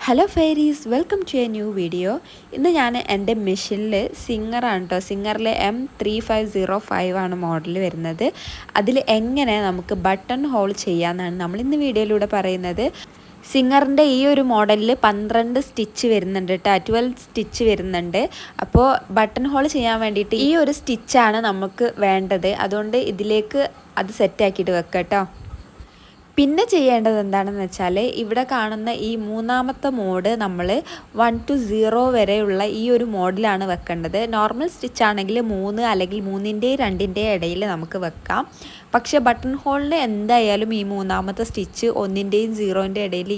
Hello fairies, welcome to a new video. ഇന്ന് ഞാൻ എൻ്റെ മെഷീനിൽ സിംഗറാണ് കേട്ടോ. സിംഗറിൽ M3505 ആണ് മോഡൽ വരുന്നത്. അതിൽ എങ്ങനെ നമുക്ക് ബട്ടൺ ഹോൾ ചെയ്യാമെന്നാണ് നമ്മളിന്ന് വീഡിയോയിലൂടെ പറയുന്നത്. സിംഗറിൻ്റെ ഈ ഒരു മോഡലിൽ 12 സ്റ്റിച്ച് വരുന്നുണ്ട് കേട്ടോ, 12 സ്റ്റിച്ച് വരുന്നുണ്ട്. അപ്പോൾ ബട്ടൺ ഹോൾ ചെയ്യാൻ വേണ്ടിയിട്ട് ഈ ഒരു സ്റ്റിച്ചാണ് നമുക്ക് വേണ്ടത്. അതുകൊണ്ട് ഇതിലേക്ക് അത് സെറ്റാക്കിയിട്ട് വെക്കാം കേട്ടോ. പിന്നെ ചെയ്യേണ്ടത് എന്താണെന്ന് വെച്ചാൽ, ഇവിടെ കാണുന്ന ഈ മൂന്നാമത്തെ മോഡ് നമ്മൾ 1 to 0 വരെയുള്ള ഈ ഒരു മോഡിലാണ് വെക്കേണ്ടത്. നോർമൽ സ്റ്റിച്ച് ആണെങ്കിൽ 3 അല്ലെങ്കിൽ 3ൻ്റെയും 2ൻ്റെയും ഇടയിൽ നമുക്ക് വെക്കാം. പക്ഷേ ബട്ടൺ ഹോളിന് എന്തായാലും ഈ മൂന്നാമത്തെ സ്റ്റിച്ച് 1ൻ്റെയും 0ൻ്റെയും ഇടയിൽ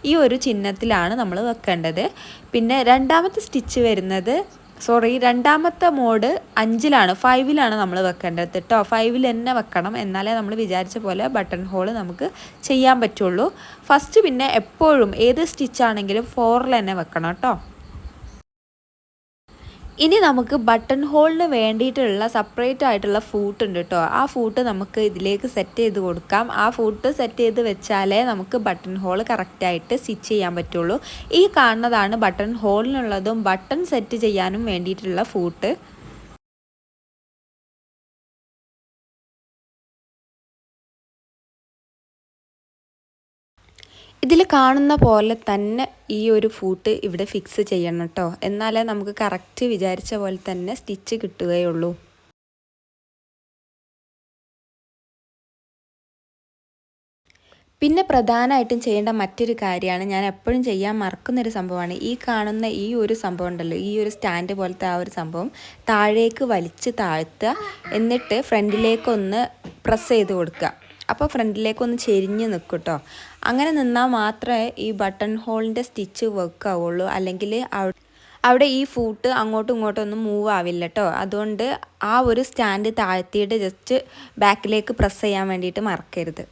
ഈ ഒരു ചിഹ്നത്തിലാണ് നമ്മൾ വെക്കേണ്ടത്. പിന്നെ രണ്ടാമത്തെ സ്റ്റിച്ച് വരുന്നത് രണ്ടാമത്തെ മോഡ് 5ലാണ് നമ്മൾ വെക്കേണ്ടത് കേട്ടോ. 5ൽ തന്നെ വെക്കണം, എന്നാലേ നമ്മൾ വിചാരിച്ച പോലെ ബട്ടൺ ഹോൾ നമുക്ക് ചെയ്യാൻ പറ്റുള്ളൂ. ഫസ്റ്റ് പിന്നെ എപ്പോഴും ഏത് സ്റ്റിച്ചാണെങ്കിലും 4ൽ തന്നെ വെക്കണം കേട്ടോ. ഇനി നമുക്ക് ബട്ടൺ ഹോളിന് വേണ്ടിയിട്ടുള്ള സെപ്പറേറ്റ് ആയിട്ടുള്ള ഫൂട്ട് ഉണ്ട് കേട്ടോ. ആ ഫൂട്ട് നമുക്ക് ഇതിലേക്ക് സെറ്റ് ചെയ്ത് കൊടുക്കാം. ആ ഫൂട്ട് സെറ്റ് ചെയ്ത് വെച്ചാലേ നമുക്ക് ബട്ടൺ ഹോൾ കറക്റ്റായിട്ട് സ്റ്റിച്ച് ചെയ്യാൻ പറ്റുള്ളൂ. ഈ കാണുന്നതാണ് ബട്ടൺ ഹോളിനുള്ളതും ബട്ടൺ സെറ്റ് ചെയ്യാനും വേണ്ടിയിട്ടുള്ള ഫൂട്ട്. ഇതിൽ കാണുന്ന പോലെ തന്നെ ഈ ഒരു ഫൂട്ട് ഇവിടെ ഫിക്സ് ചെയ്യണം കേട്ടോ. എന്നാലേ നമുക്ക് കറക്റ്റ് വിചാരിച്ച പോലെ തന്നെ സ്റ്റിച്ച് കിട്ടുകയുള്ളൂ. പിന്നെ പ്രധാനമായിട്ടും ചെയ്യേണ്ട മറ്റൊരു കാര്യമാണ്, ഞാൻ എപ്പോഴും ചെയ്യാൻ മറക്കുന്നൊരു സംഭവമാണ് ഈ കാണുന്ന ഈ ഒരു സംഭവം ഉണ്ടല്ലോ, ഈ ഒരു സ്റ്റാൻഡ് പോലത്തെ ആ ഒരു സംഭവം താഴേക്ക് വലിച്ച് താഴ്ത്തുക. എന്നിട്ട് ഫ്രണ്ടിലേക്കൊന്ന് പ്രസ് ചെയ്ത് കൊടുക്കുക. അപ്പോൾ ഫ്രണ്ടിലേക്കൊന്ന് ചെരിഞ്ഞ് നിൽക്കും കേട്ടോ. അങ്ങനെ നിന്നാൽ മാത്രമേ ഈ ബട്ടൺ ഹോളിൻ്റെ സ്റ്റിച്ച് വർക്ക് ആവുള്ളൂ. അല്ലെങ്കിൽ അവിടെ ഈ ഫൂട്ട് അങ്ങോട്ടും ഇങ്ങോട്ടും ഒന്നും മൂവ് ആവില്ല കേട്ടോ. അതുകൊണ്ട് ആ ഒരു സ്റ്റാൻഡ് താഴ്ത്തിയിട്ട് ജസ്റ്റ് ബാക്കിലേക്ക് പ്രസ് ചെയ്യാൻ വേണ്ടിയിട്ട് മറക്കരുത്.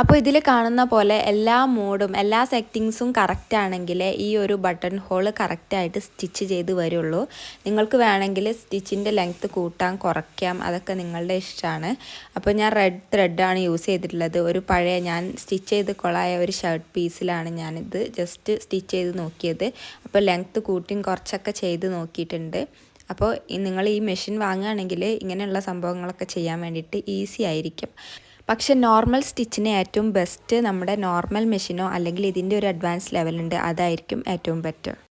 അപ്പോൾ ഇതിൽ കാണുന്ന പോലെ എല്ലാ മോഡും എല്ലാ സെറ്റിങ്സും കറക്റ്റ് ആണെങ്കിൽ ഈ ഒരു ബട്ടൺ ഹോൾ കറക്റ്റായിട്ട് സ്റ്റിച്ച് ചെയ്ത് വരുള്ളൂ. നിങ്ങൾക്ക് വേണമെങ്കിൽ സ്റ്റിച്ചിൻ്റെ ലെങ്ത്ത് കൂട്ടാം കുറയ്ക്കാം, അതൊക്കെ നിങ്ങളുടെ ഇഷ്ടമാണ്. അപ്പോൾ ഞാൻ റെഡ് ത്രെഡാണ് യൂസ് ചെയ്തിട്ടുള്ളത്. ഒരു പഴയ ഞാൻ സ്റ്റിച്ച് ചെയ്ത് കൊളായ ഒരു ഷർട്ട് പീസിലാണ് ഞാനിത് ജസ്റ്റ് സ്റ്റിച്ച് ചെയ്ത് നോക്കിയത്. അപ്പോൾ ലെങ്ത്ത് കൂട്ടിയും കുറച്ചൊക്കെ ചെയ്ത് നോക്കിയിട്ടുണ്ട്. അപ്പോൾ നിങ്ങൾ ഈ മെഷീൻ വാങ്ങുകയാണെങ്കിൽ ഇങ്ങനെയുള്ള സംഭവങ്ങളൊക്കെ ചെയ്യാൻ വേണ്ടിയിട്ട് ഈസി ആയിരിക്കും. പക്ഷെ നോർമൽ സ്റ്റിച്ചിന് ഏറ്റവും ബെസ്റ്റ് നമ്മുടെ നോർമൽ മെഷീനോ അല്ലെങ്കിൽ ഇതിൻ്റെ ഒരു അഡ്വാൻസ് ലെവലുണ്ട്, അതായിരിക്കും ഏറ്റവും ബെറ്റർ.